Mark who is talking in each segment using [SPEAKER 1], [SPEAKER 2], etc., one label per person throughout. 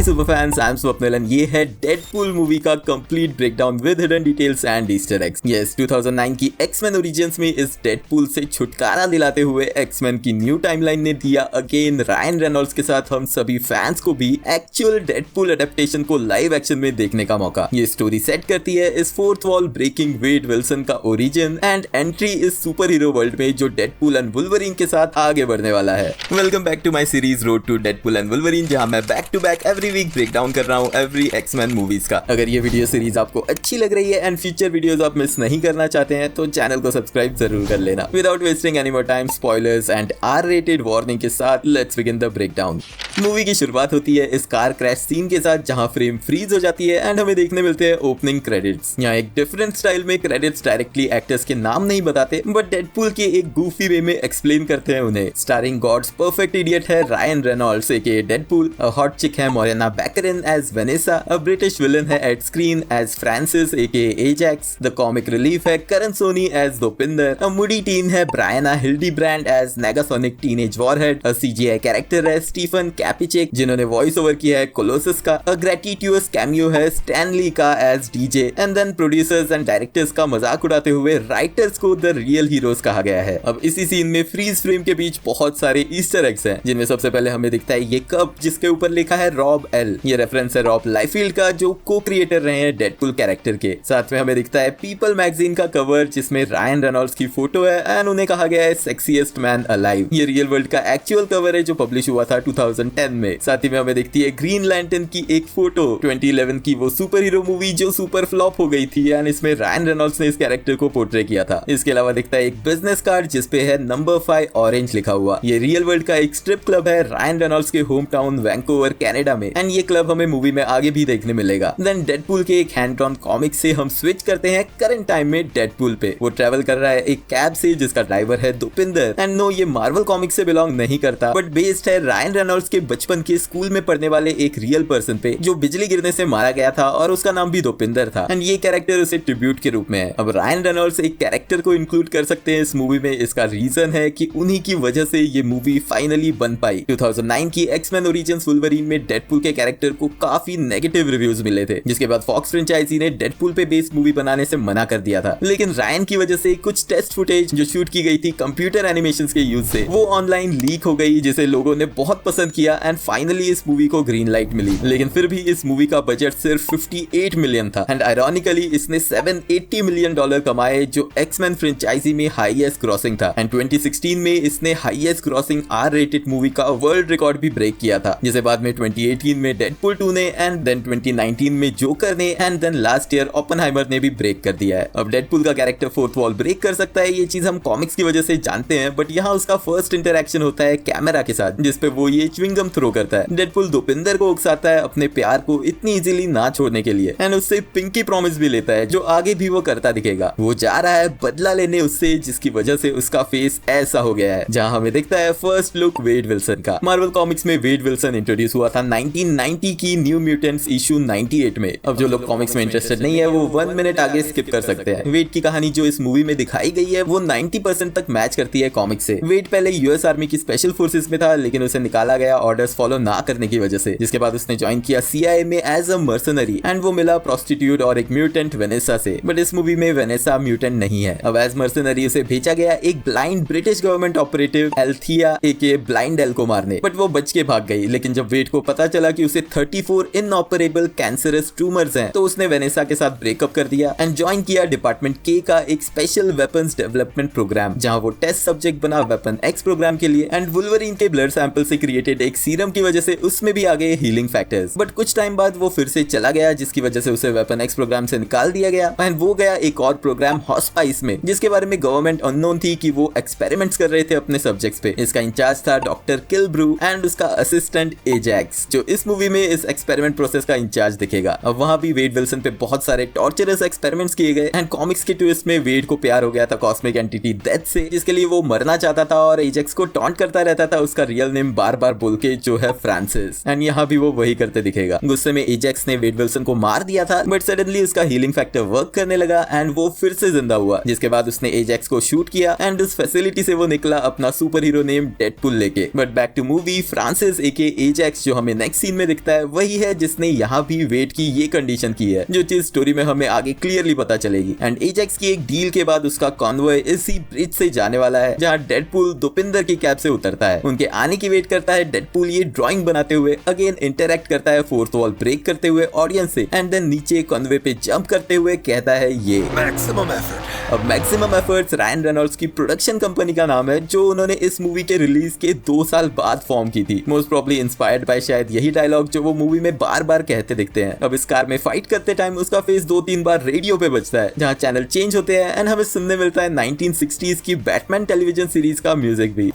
[SPEAKER 1] Super fans, I am Swapnil and ये है Deadpool movie का complete breakdown with hidden details and Easter eggs. Yes, 2009 की X Men origins में इस डेडपूल से छुटकारा दिलाते हुए एक्समैन की न्यू टाइमलाइन ने दिया अगेन रायन रेनॉल्ड्स के साथ हम सभी फैंस को भी एक्चुअल डेडपूल एडेप्टेशन को लाइव एक्शन में देखने का मौका। ये स्टोरी सेट करती है इस fourth wall breaking Wade Wilson का ओरिजिन एंड एंट्री इस सुपर हीरो वर्ल्ड में जो डेडपूल एंड वुल्वरीन के साथ आगे बढ़ने वाला है। Welcome back to my series road to Deadpool and Wolverine, जहां मैं back to back every week breakdown कर रहा हूं एवरी एक्समैन मूवीज का। अगर ये वीडियो सीरीज आपको अच्छी लग रही है एंड फ्यूचर वीडियोस आप मिस नहीं करना चाहते हैं तो चैनल को सब्सक्राइब जरूर कर लेना। Without wasting any more time, spoilers and R rated warning के साथ let's begin the breakdown. Movie की शुरुआत होती है इस कार क्रैश सीन के साथ जहां फ्रेम फ्रीज हो जाती है एंड हमें देखने मिलते हैं ओपनिंग क्रेडिट्स। यहाँ एक डिफरेंट स्टाइल में क्रेडिट्स डायरेक्टली एक्टर्स के नाम नहीं बताते बट डेडपूल के एक गूफी वे में एक्सप्लेन करते हैं उन्हें। स्टारिंग गॉड्स परफेक्ट इडियट है Ryan Reynolds AKA Deadpool, a hot chick है Morena Baccarin as Vanessa, a British villain है Ed Skrein as Francis AKA Ajax, the comic relief है Karan Soni as Dopinder, a moody teen है Brianna Hildebrand as Negasonic Teenage Warhead, a CGI character है Stefan Kapicic जिन्होंने voice over किया है Colossus का, a gratuitous cameo है Stan Lee का as DJ and then producers and directors का मजाक उड़ाते हुए राइटर्स को द रियल हीरोज कहा गया है। अब इसी सीन में फ्रीज फ्रेम के बीच बहुत सारे ईस्टर एग्स हैं, जिनमें सबसे पहले हमें दिखता है ये कप जिसके ऊपर लिखा है रॉब एल। ये रेफरेंस है रॉब लाइफील्ड का जो को क्रिएटर रहे हैं डेडपूल कैरेक्टर के। साथ में हमें दिखता है पीपल मैगजीन का कवर जिसमें रायन रेनॉल्ड्स की फोटो है एंड उन्हें कहा गया है सेक्सीएस्ट मैन अलाइव। ये रियल वर्ल्ड का एक्चुअल कवर है जो पब्लिश हुआ था 2010 में। साथ ही में हमें दिखती है ग्रीन लैंटर्न की एक फोटो 2011 की वो सुपर हीरो मूवी जो सुपर फ्लॉप हो गई थी एंड इसमें रायन रेनॉल्ड्स ने इस कैरेक्टर को पोर्ट्रे किया था। इसके अलावा दिखता है एक बिजनेस कार्ड जिसपे है नंबर 5 ऑरेंज लिखा हुआ। ये रियल वर्ल्ड का एक स्ट्रिप क्लब है रायन रेनॉल्ड्स के होम टाउन वैंकूवर कनाडा में एंड ये क्लब हमें मूवी में आगे भी देखने मिलेगा। देन डेडपूल के एक हैंड ड्रॉन कॉमिक से हम स्विच करते हैं करंट टाइम में डेडपूल पे। वो ट्रेवल कर रहा है एक कैब से जिसका ड्राइवर है दोपिंदर एंड नो ये मार्वल कॉमिक से बिलोंग नहीं करता बट बेस्ड है रायन रेनॉल्ड्स के बचपन के स्कूल में पढ़ने वाले एक रियल पर्सन पे जो बिजली गिरने से मारा गया था और उसका नाम भी दोपिंदर था एंड ये कैरेक्टर उसे ट्रिब्यूट के रूप में है। अब रायन रेनॉल्ड्स एक कैरेक्टर को इंक्लूड कर सकते हैं इस मूवी में, इसका रीजन है कि उन्हीं की वजह से ये मूवी फाइनली बन पाई। 2009 की एक्समैन ओरिजिन्स वुल्वरीन में डेडपूल के कैरेक्टर को काफी नेगेटिव रिव्यूज मिले थे, जिसके बाद फॉक्स फ्रेंचाइजी ने डेडपूल पे बेस्ड मूवी बनाने से मना कर दिया था। लेकिन रायन की वजह से कुछ टेस्ट फुटेज जो शूट की गई थी कंप्यूटर एनिमेशंस के यूज से वो ऑनलाइन लीक हो गई जिसे लोगों ने बहुत पसंद किया एंड फाइनली इस मूवी को ग्रीन लाइट मिली। लेकिन फिर भी इस मूवी का बजट सिर्फ 58 मिलियन था एंड आयरॉनिकली इसने $780 मिलियन कमाए जो एक्समैन फ्रेंचाइजी में हाईएस्ट ग्रॉसिंग था एंड 2016 में इसने highest grossing R rated movie का वर्ल्ड रिकॉर्ड भी ब्रेक किया था, जिसे बाद में 2018 में डेडपूल 2 ने एंड देन 2019 में जोकर ने and then last year Oppenheimer ने भी ब्रेक कर दिया है। अब डेडपूल का कैरेक्टर फोर्थ वॉल ब्रेक कर सकता है, ये चीज हम कॉमिक्स की वजह से जानते हैं बट यहाँ उसका फर्स्ट इंटरेक्शन होता है कैमरा के साथ जिसपे वो ये च्युइंगम थ्रो करता है। डेडपूल दोपिंदर को उकसाता है अपने प्यार को इतनी इजीली ना छोड़ने के लिए एंड उससे पिंकी प्रॉमिस भी लेता है जो आगे भी वो करता दिखेगा। वो जा रहा है बदला लेने उससे जिसकी वजह से उसका फेस ऐसा हो गया है। जहां हमें दिखता है फर्स्ट लुक वेड विल्सन का। मार्वल कॉमिक्स में वेड विल्सन इंट्रोड्यूस हुआ था 1990 की न्यू म्यूटेंट्स इशू 98 में। अब जो लोग कॉमिक्स में इंटरेस्टेड नहीं है वो 1 मिनट आगे स्किप कर सकते हैं। वेड की कहानी जो इस मूवी में दिखाई गई है वो 90% तक मैच करती है कॉमिक से। वेड पहले यूएस आर्मी की स्पेशल फोर्सेस में था लेकिन उसे निकाला गया ऑर्डर्स फॉलो ना करने की वजह से, जिसके बाद उसने ज्वाइन किया सीआईए में एज अ मर्सनरी एंड वो मिला प्रोस्टिट्यूट और एक म्यूटेंट वेनेसा से। बट इस मूवी में वेनेसा म्यूटेंट नहीं है। अब एज मर्सनरी उसे भेजा गया एक blind British government operative Althea AKA blind Al को मारने, बट वो बच के भाग गई। लेकिन जब वेड को पता चला कि उसे 34 इनऑपरेबल कैंसरस ट्यूमर्स हैं तो उसने वेनेसा के साथ ब्रेकअप कर दिया एंड ज्वाइन किया डिपार्टमेंट के का एक स्पेशल वेपन्स डेवलपमेंट प्रोग्राम जहां वो टेस्ट सब्जेक्ट बना वेपन एक्स प्रोग्राम के लिए एंड वुल्वरीन के ब्लड सैंपल से क्रिएटेड एक सीरम की वजह से उसमें भी आ गए हीलिंग फैक्टर्स। बट कुछ टाइम बाद वो फिर से चला गया जिसकी वजह से उसे वेपन एक्स प्रोग्राम से निकाल दिया गया एंड वो गया एक और प्रोग्राम हॉस्पाइस में जिसके बारे में गवर्नमेंट अननोन थी कि वो एक्सपेरिमेंट्स कर रहे थे अपने सब्जेक्ट्स पे। इसका इंचार्ज था डॉक्टर किलब्रू एंड उसका असिस्टेंट एजैक्स जो इस मूवी में इस एक्सपेरिमेंट प्रोसेस का इंचार्ज दिखेगा। अब वहां भी वेड विल्सन पे बहुत सारे टॉर्चरस एक्सपेरिमेंट्स किए गए एंड कॉमिक्स के ट्विस्ट में वेड को प्यार हो गया था कॉस्मिक एंटिटी डेथ से जिसके लिए वो मरना चाहता था और एजैक्स को टॉन्ट करता रहता था उसका रियल नेम बार बार बोल के जो है फ्रांसिस, एंड यहाँ भी वो वही करते दिखेगा। गुस्से में एजेक्स ने वेड विल्सन को मार दिया था, बट सडनली उसका हीलिंग फैक्टर वर्क करने लगा एंड वो फिर से जिंदा हुआ, जिसके बाद उसने एजेक्स को शूट किया एंड उस फैसिलिटी से वो निकला अपना सुपर हीरो नेम डेडपुल लेके। But back to movie, Francis aka Ajax जो हमें नेक्स्ट सीन में दिखता है वही है जिसने यहाँ भी वेड की ये कंडीशन की है, जो चीज स्टोरी में हमें आगे क्लियरली पता चलेगी। एंड एजेक्स की एक डील के बाद उसका कॉन्वॉय इसी ब्रिज से जाने वाला है जहाँ डेडपुल दोपिंदर की कैब से उतरता है। उनके आने की वेट करता है डेडपुल ये ड्राइंग बनाते हुए, अगेन इंटरैक्ट करता है फोर्थ वॉल ब्रेक करते हुए ऑडियंस से, एंड देन नीचे कॉन्वे पे जंप करते हुए कहता है ये मैक्सिमम एफर्ट। अब मैक्सिमम एफर्ट्स रायन रेनॉल्ड्स की प्रोडक्शन कंपनी का नाम है जो उन्होंने इस मूवी के रिलीज के 2 साल बाद फॉर्म की थी, मोस्ट प्रॉब्ली इंस्पायर्ड बाय शायद यही डायलॉग जो वो मूवी में बार बार कहते दिखते हैं। अब इस कार में फाइट करते टाइम उसका फेस 2-3 बार रेडियो पे बजता है जहाँ चैनल चेंज होते हैं एंड हमें सुनने मिलता है 1960s की बैटमैन टेलीविजन सीरीज का म्यूजिक भी।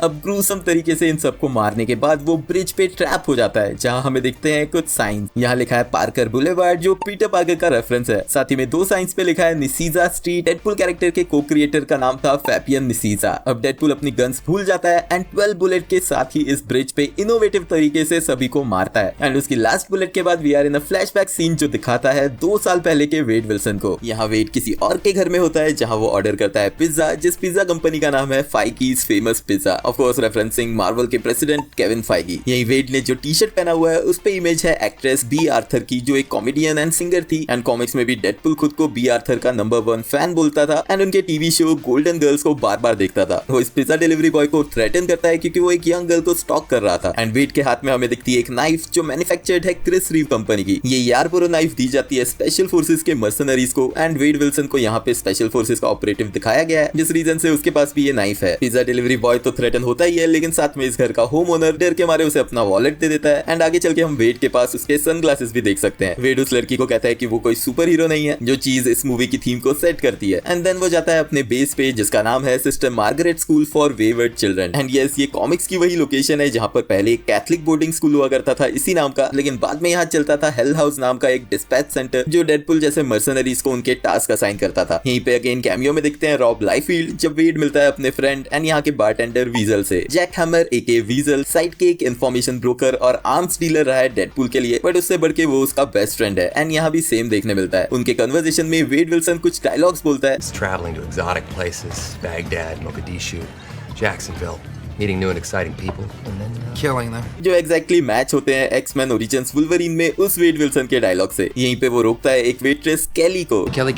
[SPEAKER 1] अब ग्रूसम तरीके से इन सबको मारने के बाद वो ब्रिज पे ट्रैप हो जाता है जहां हमें दिखते हैं कुछ साइन। यहाँ लिखा है पार्कर बुलेवार्ड जो पीटर पार्कर का रेफरेंस है, साथ ही में 2 साइंस पे लिखा है निसीजा स्ट्रीट। डेडपुल कैरेक्टर के को क्रिएटर का नाम था फैबियन निसीजा। अब डेडपुल अपनी गन्स भूल जाता है एंड 12 बुलेट के साथ ही इस ब्रिज पे इनोवेटिव तरीके से सभी को मारता है एंड उसकी लास्ट बुलेट के बाद we are in a flashback scene जो दिखाता है 2 साल पहले के वेड विल्सन को। यहाँ वेड किसी और के घर में होता है जहाँ वो ऑर्डर करता है पिज्जा, जिस पिज्जा कंपनी का नाम है Feige's famous pizza, of course referencing Marvel के प्रेसिडेंट केविन फाइगी। यही वेड ने जो टी शर्ट पहना हुआ है उस पे इमेज है एक्ट्रेस बी आर्थर की जो एक कॉमेडियन एंड सिंगर थी, एंड कॉमिक्स में भी डेडपुल खुद को बी आर्थर का नंबर 1 फैन बोलता था एंड उनके टीवी शो गोल्डन गर्ल्स को बार बार देखता था। वो इस पिज्जा डिलीवरी बॉय को थ्रेटन करता है क्योंकि वो एक यंग गर्ल को स्टॉक कर रहा था एंड वेड के हाथ में हमें दिखती है एक नाइफ जो मैन्युफैक्चर्ड है क्रिस रीव कंपनी की। ये यारबोरो नाइफ दी जाती है स्पेशल फोर्सेस के मर्सनरीज को एंड वेड विल्सन को यहाँ पे स्पेशल फोर्सेस का ऑपरेटिव दिखाया गया है, जिस रीजन से उसके पास भी ये नाइफ है। पिज्जा डिलीवरी बॉय तो थ्रेटन होता ही है, लेकिन साथ में इस घर का होम ओनर डर के मारे उसे अपना वॉलेट दे देता है एंड आगे चल के हम वेड के पास उसके सनग्लासेस भी देख सकते हैं। वेड उस लड़की को कहता है कि वो कोई सुपर हीरो नहीं है, जो चीज इस मूवी की थीम को सेट करती है, एंड देन वो जाता है अपने बेस पे जिसका नाम है sister Margaret school for wayward children. And yes, ये कॉमिक्स की वही लोकेशन है जहां पर पहले एक कैथलिक बोर्डिंग स्कूल हुआ करता था इसी नाम का, लेकिन बाद में यहाँ चलता था हेल हाउस नाम का एक डिस्पैच सेंटर जो डेडपुल जैसे मर्सनरीज को उनके टास्क असाइन करता था। यहीं पे अगेन कैमियो में दिखते हैं रॉब लाइफील्ड जब वेड मिलता है अपने फ्रेंड एंड यहाँ के बारटेंडर वीजल से। जैक हैमर एके वीजल साइड के एक इन्फॉर्मेशन ब्रोकर और आर्म्स डीलर रहा है डेडपुल के लिए, बट उससे बढ़ के वो उसका बेस्ट फ्रेंड है एंड यहाँ भी सेम देखने मिलता है। उनके कन्वर्सेशन में वेड विल्सन कुछ डायलॉग्स बोलता है,
[SPEAKER 2] traveling to exotic places, Baghdad, Mogadishu, Jacksonville, meeting new and exciting people, and then
[SPEAKER 3] killing them.
[SPEAKER 1] जो एग्जैक्टली मैच होते हैं एक्समैन ओरिजिन्स वुल्वरीन में उस वेड विल्सन के डायलॉग से। यहीं पे वो रोकता है एक वेट्रेस कैली को,
[SPEAKER 3] Kelly.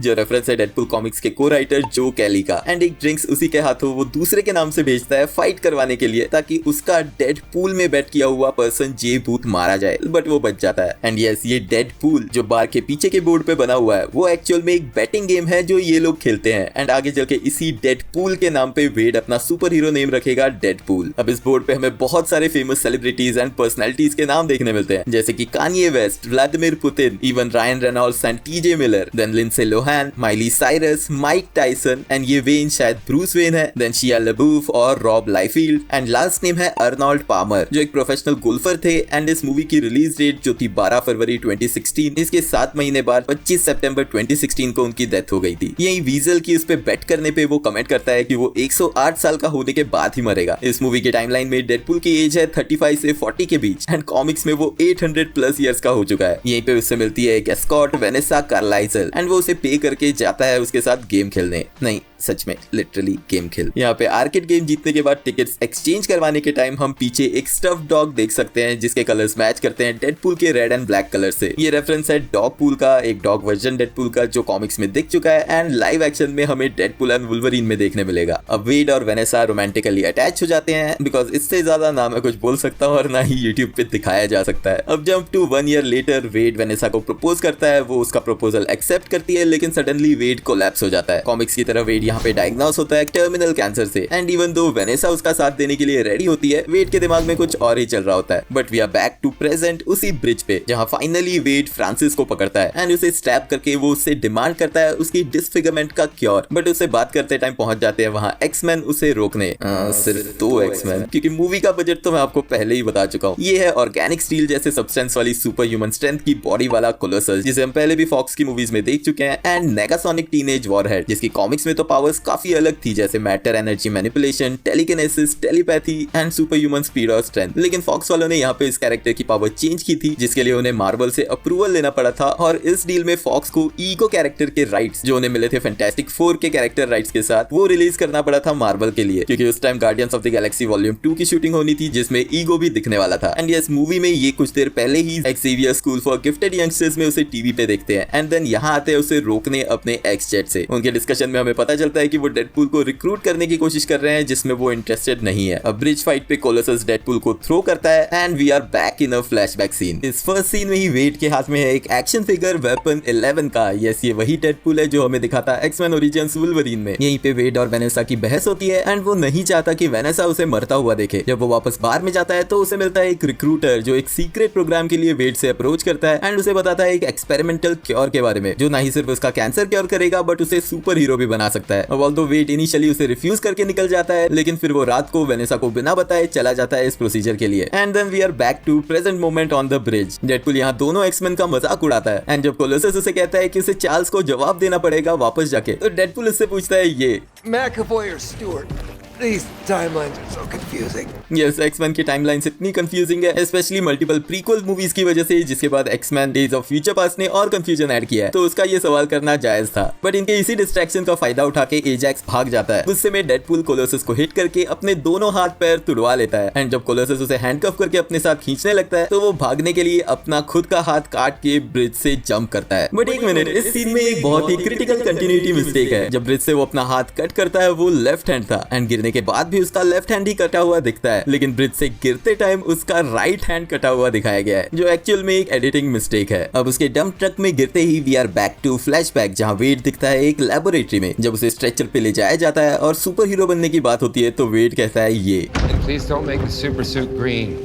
[SPEAKER 1] जो रेफरेंस है डेडपुल कॉमिक्स के को राइटर जो कैली का, एंड एक ड्रिंक्स उसी के हाथों वो दूसरे के नाम से भेजता है फाइट करवाने के लिए ताकि उसका डेडपुल में बैट किया हुआ पर्सन जे भूत मारा जाए, बट वो बच जाता है। एंड यस, ये डेडपुल जो बार के पीछे के बोर्ड पे बना हुआ है वो एक्चुअल में एक बैटिंग गेम है जो ये लोग खेलते हैं एंड आगे चल के इसी डेडपुल के नाम पे वेड अपना सुपर हीरो नेम रखेगा डेडपुल। अब इस बोर्ड पे हमें बहुत सारे फेमस सेलिब्रिटीज एंड पर्सनैलिटीज के नाम देखने मिलते हैं, जैसे कि Kanye West, Vladimir Putin, even Ryan Reynolds and TJ Miller, then Lindsay Lohan, Miley Cyrus, Mike Tyson, and ये वेन शायद ब्रूस वेन है, देन शिया लबूफ और Rob Liefeld, and last name है अर्नोल्ड पामर जो एक professional golfer थे। And इस movie की रिलीज डेट जो थी 12 फरवरी 2016, इसके 7 महीने बाद 25 सितंबर 2016 को उनकी डेथ हो गई थी। यही वीजल की उस पे बेट करने पे वो कमेंट करता है कि वो 108 साल का होने के बाद ही मरेगा। इस मूवी के टाइमलाइन में डेडपुल की एज है 35 से 40 के बीच एंड कॉमिक्स में वो 800 प्लस इयर्स का हो चुका है। यहीं पे उससे मिलती है एक एस्कॉट वेनेसा कार्लाइजल एंड वो उसे पे करके जाता है उसके साथ गेम खेलने, नहीं सच में लिटरली गेम खेल। यहाँ पे आर्केड गेम जीतने के बाद टिकट्स एक्सचेंज करवाने के टाइम हम पीछे एक स्टफ्ड डॉग देख सकते हैं जिसके कलर्स मैच करते हैं डेडपुल के रेड एंड ब्लैक कलर से। ये रेफरेंस है डॉगपुल का, एक डॉग वर्जन डेडपुल का जो कॉमिक्स में दिख चुका है एंड लाइव एक्शन में हमें डेडपुल एंड वुल्वरीन में देखने मिलेगा। अब वेड और वेनेसा रोमांटिकली अटैच हो जाते हैं, बिकॉज इससे ज्यादा ना मैं कुछ बोल सकता हूँ और ना ही यूट्यूब पे दिखाया जा सकता है। अब jump to 1 year later, Wade Vanessa को प्रपोज करता है, वो उसका प्रपोजल एक्सेप्ट करती है, लेकिन सडनली वेड कोलैप्स हो जाता है। कॉमिक्स की तरह वेड यहाँ पे डायग्नोस होता है टर्मिनल कैंसर से एंड इवन दो वेनेसा उसका साथ देने के लिए रेडी होती है, वेड के दिमाग में कुछ और ही चल रहा होता है। But we are back to present उसी ब्रिज पे जहाँ फाइनली वेड फ्रांसिस को पकड़ता है एंड उसे स्टैप करके वो उससे डिमांड करता है उसकी डिसफिगरमेंट का क्योर। बट उससे बात करते टाइम पहुंच जाते हैं वहाँ एक्समैन उसे रोकने, सिर्फ 2 एक्समैन, क्योंकि मूवी का बजट तो मैं आपको पहले ही बता चुका हूँ। ये है ऑर्गेनिक स्टील जैसे सब्सटेंस वाली सुपर ह्यूमन स्ट्रेंथ की बॉडी वाला कोलोसस जिसे हम पहले भी फॉक्स की मूवीज में देख चुके हैं, एंड नेगासोनिक टीनेज वॉरहेड जिसकी कॉमिक्स में तो पावर पावर्स काफी अलग थी, जैसे matter energy manipulation, telekinesis, telepathy and super human speed और स्ट्रेंथ। लेकिन फॉक्स वालों ने यहाँ पे इस कैरेक्टर की पावर चेंज की थी, जिसके लिए उन्हें मार्वल से अप्रूवल लेना पड़ा था। और इस डील में फॉक्स को ईगो कैरेक्टर के राइट्स जो उन्हें मिले थे फैंटास्टिक 4 के कैरेक्टर राइट्स के साथ, वो रिलीज करना पड़ा था मार्वल के लिए, क्योंकि उस time guardians of the Galaxy volume 2 की शूटिंग होनी थी, जिसमें ईगो भी दिखने वाला था। एंड यस, मूवी में ये कुछ देर पहले ही Xavier school for gifted youngsters में उसे टीवी पे देखते हैं एंड देन यहाँ आते हैं उसे रोकने अपने एक्स जेट से। उनके डिस्कशन में हमें पता चलता है कि वो डेडपूल को रिक्रूट करने की कोशिश कर रहे हैं, जिसमें वो इंटरेस्टेड नहीं है। अब ब्रिज फाइट पे कोलोसस डेडपूल को थ्रो करता है and we are back in a flashback scene. इस फर्स्ट सीन में ही वेड के हाथ में है एक एक्शन फिगर वेपन 11 का। यस, ये वही डेडपूल है जो हमें दिखा था एक्समैन ओरिजिन्स वुल्वरीन में। यहीं पे वेड और वेनेसा की बहस होती है एंड वो नहीं चाहता कि वेनेसा उसे मरता हुआ देखे। जब वो वापस बाहर में जाता है तो उसे मिलता है एक रिक्रूटर जो एक सीक्रेट प्रोग्राम के लिए वेड से अप्रोच करता है एंड उसे बताता है एक एक्सपेरिमेंटल क्योर के बारे में, जो ना ही सिर्फ उसका कैंसर क्योर करेगा बट उसे सुपर हीरो भी बना सकता है। ऑल्दो वेड इनिशियली उसे रिफ्यूज करके निकल जाता है, लेकिन फिर वो रात को वेनेसा को बिना बताए चला जाता है इस प्रोसीजर के लिए। And then we are back to present moment on the bridge. Deadpool यहाँ दोनों एक्समैन का मजाक उड़ाता है एंड जब कोलोसस उसे कहता है कि उसे चार्ल्स को जवाब देना पड़ेगा वापस जाके, तो डेडपूल उससे पूछता है ये
[SPEAKER 2] McAvoy or Stewart? These timelines are so confusing.
[SPEAKER 1] Yes, X Men की टाइमलाइंस इतनी कंफ्यूजिंग है, स्पेशली मल्टीपल प्रीक्वल मूवीज की वजह से, जिसके बाद X Men days of future past ने और कंफ्यूजन ऐड किया है, तो उसका ये सवाल करना जायज था। बट इनके इसी डिस्ट्रैक्शन का फायदा उठा के एजैक्स भाग जाता है। गुस्से में डेडपूल कोलोसस को हिट करके अपने दोनों हाथ पैर तुड़वा लेता है एंड जब कोलोसस उसे हैंडकफ करके अपने साथ खींचने लगता है तो वो भागने के लिए अपना खुद का हाथ काट के ब्रिज से जंप करता है। बट एक मिनट, इस सीन में एक बहुत ही क्रिटिकल कंटिन्यूटी मिस्टेक है। जब ब्रिज से वो अपना हाथ कट करता है वो लेफ्ट हैंड था एंड गिरने के बाद भी उसका लेफ्ट हैंड ही कटा हुआ दिखता है, लेकिन ब्रिज से गिरते टाइम उसका राइट हैंड कटा हुआ दिखाया गया है, जो एक्चुअल में एक एडिटिंग मिस्टेक है। अब उसके डंप ट्रक में गिरते ही we are back to flashback, जहां वेड दिखता है एक लेबोरेटरी में। जब उसे स्ट्रेचर पे ले जाया जाता है और सुपर हीरो बनने की बात होती है तो वेड कहता है ये
[SPEAKER 3] Please don't make the super suit green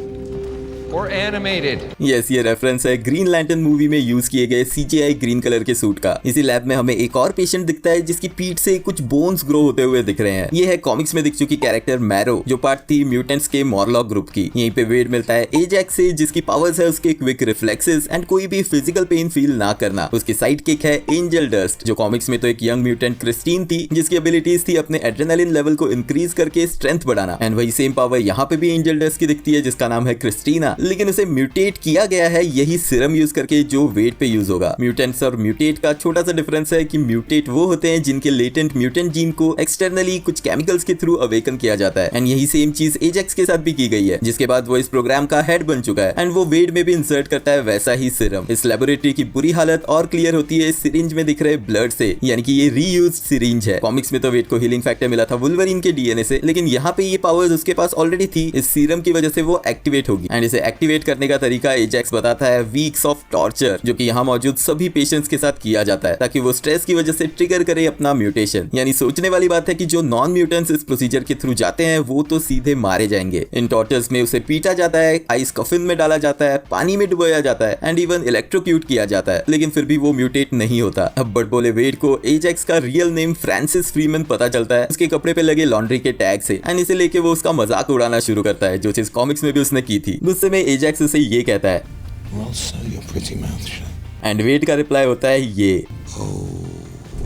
[SPEAKER 3] or animated.
[SPEAKER 1] Yes, ये रेफरेंस है ग्रीन लैंटर्न मूवी में यूज किए गए CGI ग्रीन कलर के सूट का। इसी लैब में हमें एक और पेशेंट दिखता है जिसकी पीठ से कुछ बोन्स ग्रो होते हुए दिख रहे हैं। ये है कॉमिक्स में दिख चुकी कैरेक्टर मैरो, जो पार्ट थी म्यूटेंट्स के मॉरलॉक ग्रुप की। यहीं पे वेड मिलता है एजैक्स से, जिसकी पावर्स है उसके क्विक रिफ्लेक्सेस एंड कोई भी फिजिकल पेन फील ना करना। उसकी साइड किक है एंजल डस्ट, जो कॉमिक्स में तो एक यंग म्यूटेंट क्रिस्टीन थी, जिसकी एबिलिटीज थी अपने एड्रेनालिन लेवल को इंक्रीज करके स्ट्रेंथ बढ़ाना। एंड वही सेम पावर यहाँ पे भी एंजल डस्ट की दिखती है, जिसका नाम है क्रिस्टीना, लेकिन उसे म्यूटेट किया गया है यही सीरम यूज करके जो वेड पे यूज होगा। म्यूटेंट्स और म्यूटेट का छोटा सा डिफरेंस है कि म्यूटेट वो होते हैं जिनके लेटेंट म्यूटेंट जीन को एक्सटर्नली कुछ केमिकल्स के थ्रू अवेकन किया जाता है। एंड यही सेम चीज एजैक्स के साथ भी की गई है, जिसके बाद वो इस प्रोग्राम का हेड बन चुका है एंड वो वेड में भी इंसर्ट करता है वैसा ही सीरम। इस लेबोरेटरी की बुरी हालत और क्लियर होती है सिरिंज में दिख रहे ब्लड से, यानी कि ये रीयूज्ड सिरिंज है। कॉमिक्स में तो वेड को हीलिंग फैक्टर मिला था वुल्वरीन के डीएनए से, लेकिन यहाँ पे ये पावर्स उसके पास ऑलरेडी थी। इस सीरम की वजह से वो एक्टिवेट होगी एंड इसे एक्टिवेट करने का तरीका एजैक्स बताता है वीक्स ऑफ टॉर्चर, जो कि यहाँ मौजूद सभी पेशेंट्स के साथ किया जाता है ताकि वो स्ट्रेस की वजह से ट्रिगर करे अपना म्यूटेशन। यानी सोचने वाली बात है कि जो नॉन म्यूटेंट्स इस प्रोसीजर के थ्रू जाते हैं वो तो सीधे मारे जाएंगे। इन टॉर्चर्स में उसे पीटा जाता है, आइस कफिन में डाला जाता है, पानी में डुबोया जाता है एंड इवन इलेक्ट्रोक्यूट किया जाता है, लेकिन फिर भी वो म्यूटेट नहीं होता। अब बट बोले वेड को एजैक्स का रियल नेम फ्रांसिस फ्रीमैन पता चलता है उसके कपड़े पे लगे लॉन्ड्री के टैग से एंड इसे लेके वो उसका मजाक उड़ाना शुरू करता है, जो चीज कॉमिक्स में भी उसने की थी। गुस्से में एजैक्स उसे ये कहता है
[SPEAKER 4] Well, sew your pretty mouth shut.
[SPEAKER 1] And Wade का रिप्लाई होता है ये
[SPEAKER 4] Oh,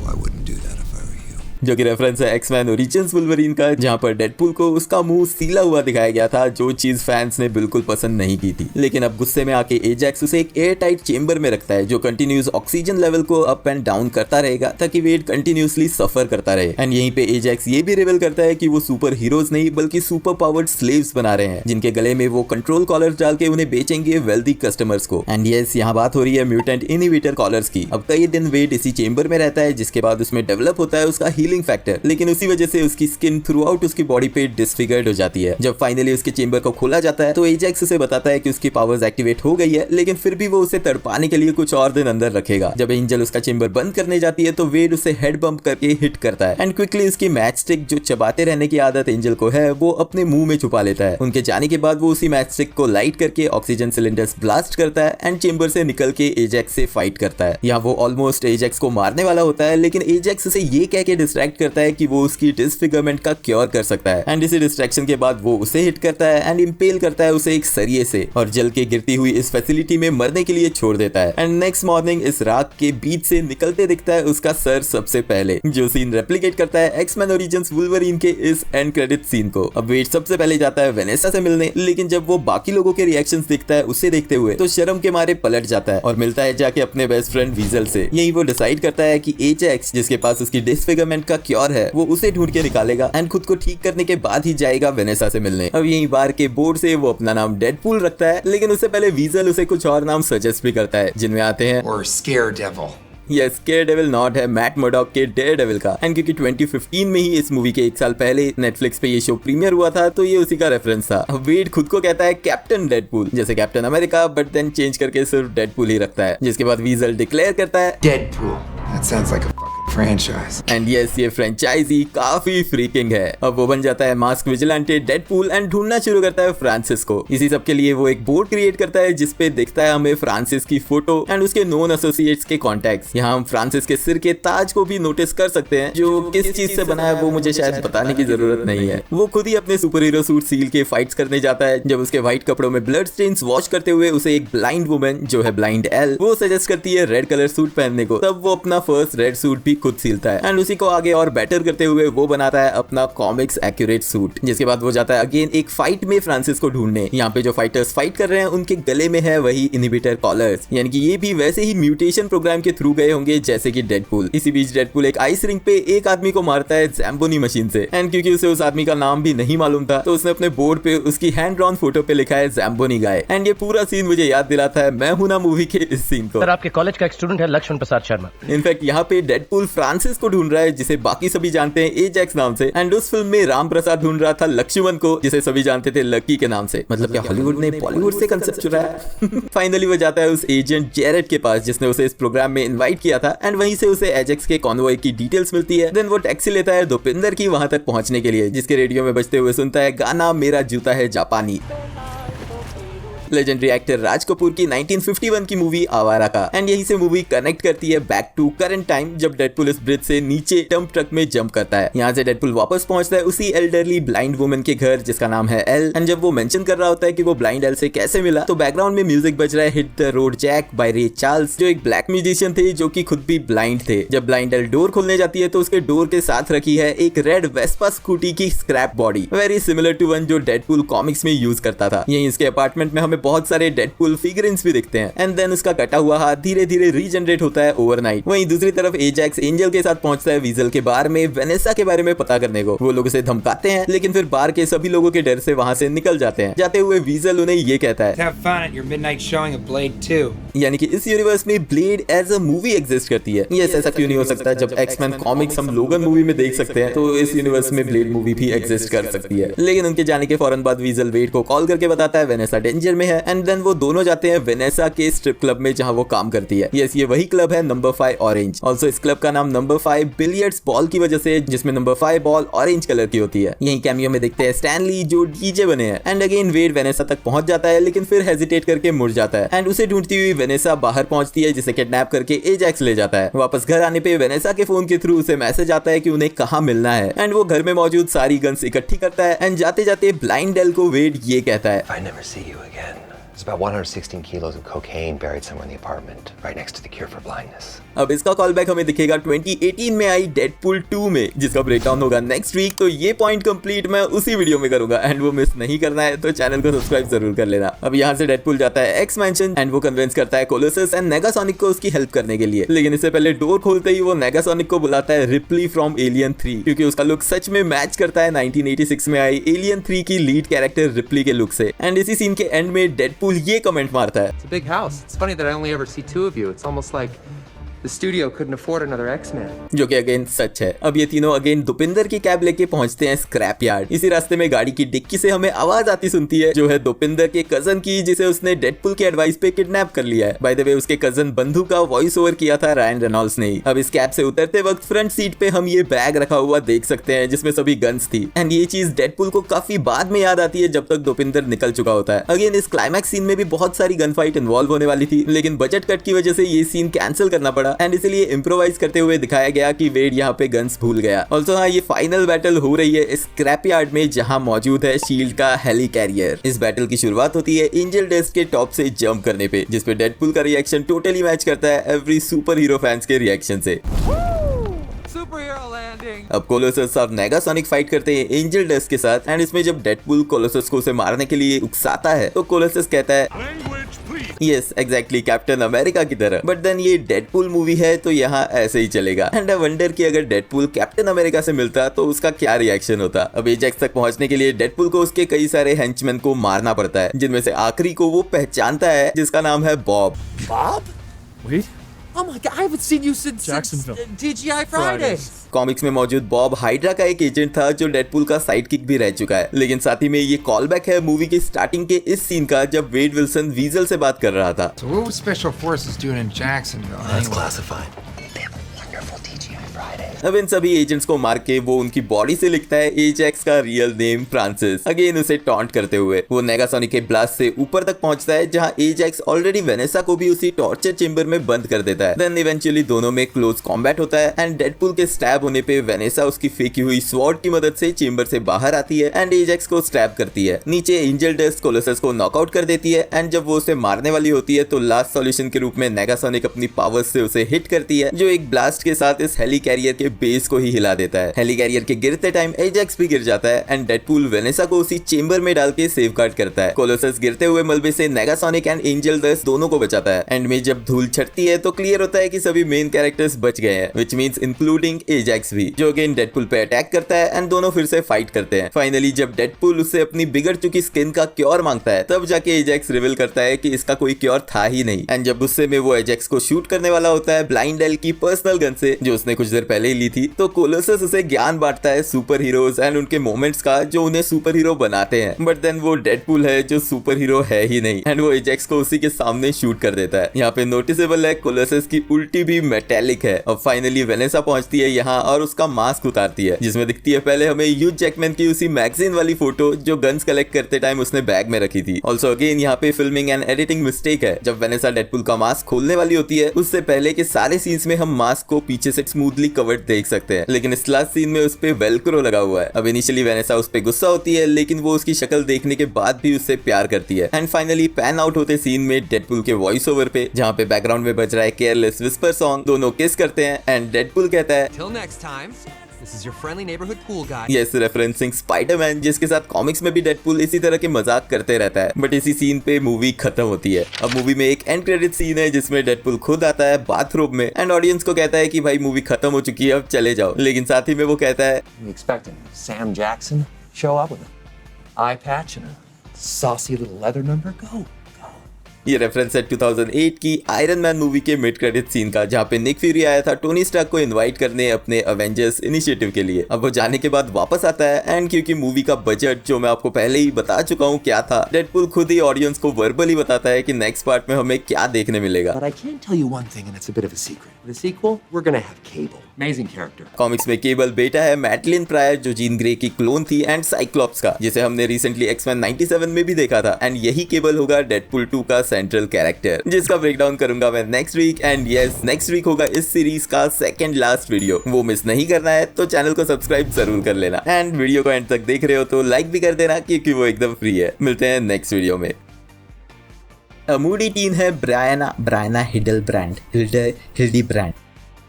[SPEAKER 4] I wouldn't do that if I were you.
[SPEAKER 1] जो कि रेफरेंस है एक्समैन ओरिजिन्स वुल्वरीन का, जहां पर डेडपूल को उसका मुंह सीला हुआ दिखाया गया था, जो चीज फैंस ने बिल्कुल पसंद नहीं की थी। लेकिन अब गुस्से में आके एजैक्स उसे एक एयर टाइट चेंबर में रखता है जो कंटिन्यूस ऑक्सीजन लेवल को अप एंड डाउन करता रहेगा ताकि वेड कंटिन्यूसली सफर करता रहे। एंड यहीं पे एजैक्स ये भी रिवील करता है कि वो सुपर हीरोज नहीं बल्कि सुपर पावर्ड स्लेव्स बना रहे हैं, जिनके गले में वो कंट्रोल कॉलर डाल के उन्हें बेचेंगे वेल्दी कस्टमर्स को। एंड यस, यहाँ बात हो रही है म्यूटेंट इनहिबिटर कॉलर्स की। अब कई दिन वेड इसी चेंबर में रहता है, जिसके बाद उसमें डेवलप होता है उसका हीलिंग फैक्टर, लेकिन उसी वजह से उसकी स्किन थ्रू आउट उसकी बॉडी पे डिसफिगर्ड हो जाती है। जब फाइनली उसके चेंबर को खोला जाता है तो एजैक्स उसे बताता है कि उसकी पावर्स एक्टिवेट हो गई है, लेकिन फिर भी वो उसे तड़पाने के लिए कुछ और दिन अंदर रखेगा। जब एंजल उसका चेंबर बंद करने जाती है तो वेड उसे हेड बम्प करके हिट करता है एंड क्विकली उसकी मैच स्टिक जो चबाते रहने की आदत एंजल को है वो अपने मुंह में छुपा लेता है। उनके जाने के बाद वो उसी मैच स्टिक को लाइट करके ऑक्सीजन सिलेंडर्स ब्लास्ट करता है एंड चेंबर से निकल के एजैक्स से फाइट करता है। यहाँ वो ऑलमोस्ट एजैक्स को मारने वाला होता है, लेकिन एजैक्स उसे ये कह के डिस्ट्रैक्ट डिस्ट्रैक्ट करता है कि वो उसकी डिसफिगरमेंट का क्योर कर सकता है। एंड इसी डिस्ट्रैक्शन के बाद वो उसे हिट करता है एंड इम्पेल करता है उसे एक सरिये से और जल के गिरती हुई इस फैसिलिटी में मरने के लिए छोड़ देता है। एंड नेक्स्ट मॉर्निंग इस राख के बीच से निकलते दिखता है उसका सर सबसे पहले, जो सीन रेप्लिकेट करता है एक्समैन ओरिजिन्स वुल्वरीन के इस एंड क्रेडिट सीन को। अब वेड सबसे पहले जाता है वेनेसा से मिलने, लेकिन जब वो बाकी लोगों के रिएक्शंस देखता है उसे देखते हुए तो शर्म के मारे पलट जाता है और मिलता है जाके अपने बेस्ट फ्रेंड वीजल से। यही वो डिसाइड करता है कि एजेक्स जिसके पास उसकी डिसफिगरमेंट का क्योर है वो उसे ढूंढ के निकालेगा एंड खुद को ठीक करने के बाद ही जाएगा वेनेसा से मिलने। अब यही बार के बोर्ड से वो अपना नाम डेडपूल रखता है, लेकिन उससे पहले वीजल उसे कुछ और नाम सजेस्ट भी करता है जिनमें आते हैं
[SPEAKER 5] Or Scaredevil.
[SPEAKER 1] Yes, devil not है मैट मर्डॉक के डेयरडेविल का। एंड क्योंकि 2015 में ही इस मूवी के 1 साल पहले नेटफ्लिक्स पे ये शो प्रीमियर हुआ था तो ये उसी का रेफरेंस था। वेड खुद को कहता है कैप्टन डेडपूल, जैसे Captain America, but then change करके सिर्फ डेडपूल ही रखता है, जिसके बाद वीजल डिक्लेयर करता है
[SPEAKER 5] Deadpool. That sounds like a fucking franchise.
[SPEAKER 1] And yes, ये फ्रेंचाइजी काफी फ्रीकिंग है। अब वो बन जाता है मास्क विजिलेंटे डेडपूल एंड ढूंढना शुरू करता है फ्रांसिस को। इसी सब के लिए वो एक बोर्ड क्रिएट करता है जिसपे दिखता है हमें फ्रांसिस की फोटो एंड उसके नोन एसोसिएट्स के कॉन्टैक्ट्स। यहाँ हम फ्रांसिस के सिर के ताज को भी नोटिस कर सकते हैं, जो किस चीज से बना है वो मुझे शायद बताने की जरूरत नहीं है। वो खुद ही अपने सुपर हीरो सूट सील के फाइट्स करने जाता है जब उसके व्हाइट कपड़ों में ब्लड स्टेन्स वॉश करते हुए उसे एक ब्लाइंड वुमन जो है ब्लाइंड एल वो सजेस्ट करती है रेड कलर सूट पहनने को। तब वो अपना फर्स्ट रेड सूट भी खुद सीलता है एंड उसी को आगे और बेटर करते हुए वो बनाता है अपना कॉमिक्स एक्यूरेट सूट। जिसके बाद वो जाता है अगेन एक फाइट में फ्रांसिस को ढूंढने। यहाँ पे जो फाइटर्स फाइट कर रहे हैं उनके गले में है वही इनहिबिटर कॉलर्स, यानी कि ये भी वैसे ही म्यूटेशन प्रोग्राम के थ्रू गए होंगे जैसे कि डेडपूल। इसी बीच डेडपूल एक आइस रिंग पे एक आदमी को मारता है जैम्बोनी मशीन से एंड क्योंकि उसे उस आदमी का नाम भी नहीं मालूम था तो उसने अपने बोर्ड पे उसकी हैंड ड्रॉन फोटो पे लिखा है जैम्बोनी गाय। एंड ये पूरा सीन मुझे याद दिलाता है मैं हूं ना मूवी के इस सीन को।
[SPEAKER 6] सर, आपके कॉलेज का एक स्टूडेंट है लक्ष्मण प्रसाद शर्मा।
[SPEAKER 1] इनफैक्ट यहाँ पे डेडपूल फ्रांसिस को ढूंढ रहा है जिसे बाकी सभी जानते हैं एजेक्स नाम से, एंड उस फिल्म में राम प्रसाद ढूंढ रहा था लक्ष्मण को जिसे सभी जानते थे लकी के नाम से। मतलब क्या हॉलीवुड ने बॉलीवुड से कंसेप्ट चुराया? फाइनली वो जाता है उस एजेंट जेरेड के पास जिसने उसे इस प्रोग्राम में इनवाइट किया था एंड वहीं से उसे एजेक्स के कॉन्वॉय की डिटेल्स मिलती है। देन वो टैक्सी लेता है दोपिंदर की वहां तक पहुंचने के लिए, जिसके रेडियो में बजते हुए सुनता है गाना मेरा जूता है जापानी, लेजेंडरी एक्टर राज कपूर की 1951 की मूवी आवारा का। एंड यही से मूवी कनेक्ट करती है बैक टू करंट टाइम जब डेडपूल इस ब्रिज से नीचे डंप ट्रक में जंप करता है। यहाँ से डेडपूल वापस पहुंचता है उसी एल्डरली ब्लाइंड वुमन के घर जिसका नाम है एल। एंड जब वो मेंशन कर रहा होता है कि वो ब्लाइंड एल से कैसे मिला तो बैकग्राउंड में म्यूजिक बज रहा है Hit the Road Jack by Ray Charles, जो एक ब्लैक म्यूजिशियन थे जो कि खुद भी ब्लाइंड थे। जब ब्लाइंड एल डोर खोलने जाती है तो उसके डोर के साथ रखी है एक रेड वेस्पा स्कूटी की scrap body, very similar to one जो डेडपूल कॉमिक्स में यूज करता था। यही इसके अपार्टमेंट में हमें बहुत सारे डेडपूल फिगरेंस भी दिखते हैं एंड देन उसका कटा हुआ हाथ धीरे धीरे रीजनरेट होता है ओवरनाइट। वहीं दूसरी तरफ एजेक्स एंजल के साथ पहुंचता है वीजल के बार में वेनेसा के बारे में पता करने को। वो लोग उसे धमकाते हैं लेकिन फिर बार के सभी लोगों के डर से वहां से निकल जाते हैं। जाते हुए वीजल उन्हें ये कहता है
[SPEAKER 5] Have fun at your midnight showing of Blade 2.
[SPEAKER 1] यानी कि इस यूनिवर्स में Blade as a movie exist करती है। यस, ऐसा क्यों नहीं हो सकता? जब एक्समैन कॉमिक्स हम लोगन मूवी में देख सकते हैं तो इस यूनिवर्स में ब्लेड मूवी भी एग्जिस्ट कर सकती है। लेकिन उनके जाने के फौरन बाद वीजल वेड को कॉल करके बताता है वेनेसा डेंजर में है एंड देन वो दोनों जाते हैं वेनेसा के स्ट्रिप क्लब में जहां वो काम करती है। यस, ये वही क्लब है नंबर 5 ऑरेंज। ऑल्सो इस क्लब का नाम नंबर 5 बिलियर्ड्स बॉल की वजह से, जिसमें नंबर 5 बॉल ऑरेंज कलर की होती है। यही कैमियो में देखते हैं स्टैनली जो डीजे बने हैं। एंड अगेन वेड वेनेसा तक पहुंच जाता है लेकिन फिर हेजिटेट करके मुड़ जाता है एंड उसे ढूंढती हुई वेनेसा बाहर पहुंचती है जिसे किडनैप करके एजेक्स ले जाता है। वापस घर आने पे वेनेसा के फोन के थ्रू उसे मैसेज आता है कि उन्हें कहां मिलना है एंड वो घर में मौजूद सारी गन्स इकट्ठी करता है एंड जाते जाते ब्लाइंड एल को वेड ये कहता है
[SPEAKER 2] If I never see you again, there's about 116 kilos of cocaine buried somewhere in the apartment, right next to the cure for blindness.
[SPEAKER 1] अब इसका कॉल बैक हमें दिखेगा 2018 में आई डेडपूल 2 में, जिसका ब्रेकडाउन होगा नेक्स्ट वीक। तो ये पॉइंट कंप्लीट मैं उसी वीडियो में करूंगा एंड वो मिस नहीं करना है तो चैनल को सब्सक्राइब जरूर कर लेना। अब यहाँ से डेडपूल जाता है एक्स मैंशन एंड वो कन्विंस करता है कोलोसस एंड नेगासोनिक को उसकी हेल्प करने के लिए। लेकिन इससे पहले डोर खोलते ही वो नेगासोनिक को बुलाता है रिप्ली फ्रॉम एलियन 3 क्योंकि उसका लुक सच में मैच करता है 1986 में आई एलियन 3 की लीड कैरेक्टर रिप्ली के लुक से। एंड इसी सीन के एंड में डेडपूल ये कमेंट मारता है,
[SPEAKER 7] It's a big house. It's funny that I only ever see 2 of you. It's almost like the studio couldn't afford another X-Men.
[SPEAKER 1] जो कि अगेन सच है। अब ये तीनों अगेन दोपिंदर की कैब लेके पहुंचते हैं स्क्रैप यार्ड। इसी रास्ते में गाड़ी की डिक्की से हमें आवाज आती सुनती है जो है दोपिंदर के कजन की, जिसे उसने डेडपूल के एडवाइस पे किडनैप कर लिया है। बाय द वे उसके कजन बंधु का वॉइस ओवर किया था रायन रेनॉल्ड्स ने। अब इस कैब से उतरते वक्त फ्रंट सीट पे हम ये बैग रखा हुआ देख सकते हैं जिसमें सभी गन्स थी एंड ये चीज डेडपूल को काफी बाद में याद आती है जब तक दोपिंदर निकल चुका होता है। अगेन इस क्लाइमैक्स सीन में भी बहुत सारी गन फाइट इन्वॉल्व होने वाली थी लेकिन बजट कट की वजह से ये सीन कैंसिल करना पड़ा था एंड इसलिए इम्प्रोवाइज करते हुए दिखाया गया कि वेड यहाँ पे गन्स भूल गया। ऑल्सो हाँ, ये फाइनल बैटल हो रही है स्क्रैप यार्ड में जहाँ मौजूद है शील्ड का हेली कैरियर। इस बैटल की शुरुआत होती है एंजल डस्ट के टॉप से जंप करने पे, जिसपे डेडपूल का रिएक्शन टोटली मैच करता है एवरी सुपर हीरो फैंस के रिएक्शन से। अब कोलोसस और नेगासोनिक फाइट करते हैं एंजल डस्ट के साथ एंड इसमें जब डेडपूल कोलोसस को उसे मारने के लिए उकसाता है तो कोलोसस कहता है यस एग्जैक्टली कैप्टन अमेरिका की तरह। बट देन ये डेडपूल मूवी है तो यहाँ ऐसे ही चलेगा एंड आई वंडर कि अगर डेडपूल कैप्टन अमेरिका से मिलता तो उसका क्या रिएक्शन होता। अब एजेक्स तक पहुंचने के लिए डेडपूल को उसके कई सारे हेंचमैन को मारना पड़ता है, जिनमें से आखिरी को वो पहचानता है जिसका नाम है Bob.
[SPEAKER 8] Wait. Oh my god, I haven't seen you since TGI Fridays.
[SPEAKER 1] Comics में मौजूद बॉब हाइड्रा का एक एजेंट था जो डेडपूल का साइड किक भी रह चुका है, लेकिन साथ ही में ये कॉल बैक है मूवी की स्टार्टिंग के इस सीन का जब वेड विल्सन वीजल से बात कर रहा था।
[SPEAKER 5] So what was Special Forces doing in Jacksonville?
[SPEAKER 2] That's classified.
[SPEAKER 1] अब इन सभी एजेंट्स को मार के वो उनकी बॉडी से लिखता है एजेक्स का रियल नेम फ्रांसिस, अगेन उसे टॉन्ट करते हुए। वो नेगासोनिक के ब्लास्ट से ऊपर तक पहुंचता है जहां एजेक्स ऑलरेडी वेनेसा को भी उसी टॉर्चर चेंबर में बंद कर देता है। देन इवेंचुअली दोनों में क्लोज कॉम्बैट होता है एंड डेडपूल के स्टैब होने पे वेनेसा उसकी फेंकी हुई स्वॉर्ड की मदद से चेंबर से बाहर आती है एंड एजेक्स को स्टैब करती है। नीचे एंजल डस्ट कोलोसस को नॉकआउट कर देती है एंड जब वो उसे मारने वाली होती है तो लास्ट सॉल्यूशन के रूप में नेगासोनिक अपनी पावर्स से उसे हिट करती है, जो एक ब्लास्ट के साथ इस हेली कैरियर के बेस को ही हिला देता है। हेली कैरियर के गिरते टाइम एजेक्स भी गिर जाता है एंड डेडपूल वेनेसा को उसी चेंबर में डाल के सेफगार्ड करता है। कोलोसस गिरते हुए मलबे से नेगासोनिक एंड एंजल डस्ट दोनों को बचाता है। एंड में जब धूल छटती है तो क्लियर होता है कि सभी मेन कैरेक्टर्स बच गए हैं, व्हिच मींस इंक्लूडिंग एजेक्स भी, जो अगेन डेडपूल पे अटैक करता है एंड दोनों फिर से फाइट करते हैं। फाइनली जब डेडपूल उससे अपनी बिगड़ चुकी स्किन का क्योर मांगता है तब जाके एजेक्स रिवील करता है कि इसका कोई क्योर था ही नहीं। एंड जब गुस्से में वो एजेक्स को शूट करने वाला होता है ब्लाइंड एल की पर्सनल गन से, जो उसने कुछ देर पहले ही ली थी, तो कोलोसस उसे ज्ञान बांटता है सुपर हीरोज एंड उनके मोमेंट्स का जो उन्हें सुपर हीरो बनाते हैं। बट देन वो डेडपूल है जो सुपर हीरो है ही नहीं एंड वो एजेक्स को उसी के सामने शूट कर देता है। यहाँ पे नोटिसेबल है कोलोसस की उल्टी भी मेटेलिक है। अब फाइनली वेनेसा पहुंचती है यहाँ और उसका मास्क उतारती है, जिसमें दिखती है पहले हमें ह्यू जैकमैन की उसी मैगजीन वाली फोटो जो गन्स कलेक्ट करते टाइम उसने बैग में रखी थी। ऑल्सो अगेन यहाँ पे फिल्मिंग एंड एडिटिंग मिस्टेक है। जब वेनेसा डेडपूल का मास्क खोलने वाली होती है उससे पहले के सारे सीन्स में हम मास्क को पीछे से स्मूथली कवर्ड देख सकते हैं, लेकिन इस लास्ट सीन में उस पे वेलक्रो लगा हुआ है। अब इनिशियली वेनेसा उस पे गुस्सा होती है, लेकिन वो उसकी शक्ल देखने के बाद भी उससे प्यार करती है। एंड फाइनली पैन आउट होते सीन में डेडपूल के वॉइस ओवर पे, जहाँ पे बैकग्राउंड में बज रहा है केयरलेस विस्पर सॉन्ग, दोनों किस करते हैं एंड डेडपूल कहता है
[SPEAKER 7] Till next time, this is your friendly neighborhood pool guy.
[SPEAKER 1] Yes, referencing Spiderman, जिसके साथ कॉमिक्स में भी डेडपूल इसी तरह के मजाक करते रहता है। बट इसी सीन पे मूवी खत्म होती है। अब मूवी में एक एंड क्रेडिट सीन है जिसमें डेडपूल खुद आता है बाथरूम में एंड ऑडियंस को कहता है कि भाई मूवी खत्म हो चुकी है, अब चले जाओ। लेकिन साथ ही में वो कहता है
[SPEAKER 2] You expecting Sam Jackson show up with an eye patch and a saucy little leather number? Go.
[SPEAKER 1] ये रेफरेंस है 2008 की आयरन मैन मूवी के मिड क्रेडिट सीन का, जहाँ पे निक फ्यूरी आया था टोनी स्टार्क को इनवाइट करने अपने अवेंजर्स इनिशिएटिव के लिए। अब वो जाने के बाद वापस आता है एंड क्योंकि मूवी का बजट जो मैं आपको पहले ही बता चुका हूँ क्या था, डेडपूल खुद ही ऑडियंस को वर्बली बताता है कि नेक्स्ट पार्ट में हमें क्या देखने मिलेगा।
[SPEAKER 2] But I can tell you one thing, and it's a bit of a secret. The sequel, we're gonna have Cable. Amazing character.
[SPEAKER 1] Comics में केबल बेटा है मैडलिन प्रायर, जो जीन ग्रे की क्लोन थी, एंड साइक्लॉप्स का, जिसे हमने recently X Men 97 में भी देखा था। एंड यही केबल होगा डेडपूल 2 का सेंट्रल कैरेक्टर, जिसका ब्रेकडाउन करूंगा मैं next week. And yes, next week होगा इस सीरीज का सेकंड लास्ट वीडियो, वो मिस नहीं करना है तो चैनल को सब्सक्राइब जरूर कर लेना। एंड वीडियो को एंड तक देख रहे हो तो लाइक भी कर देना क्योंकि वो एकदम फ्री है। मिलते हैं नेक्स्ट वीडियो में। मूडी टीन है ब्रायना हिल्डी ब्रांड।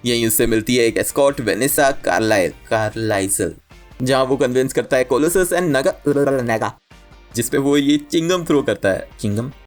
[SPEAKER 1] यहीं उससे मिलती है एक एस्कॉर्ट वेनेसा कार्लाइजल, जहां वो कन्विंस करता है कोलोसस एंड नगा, जिसपे वो ये चिंगम थ्रो करता है। चिंगम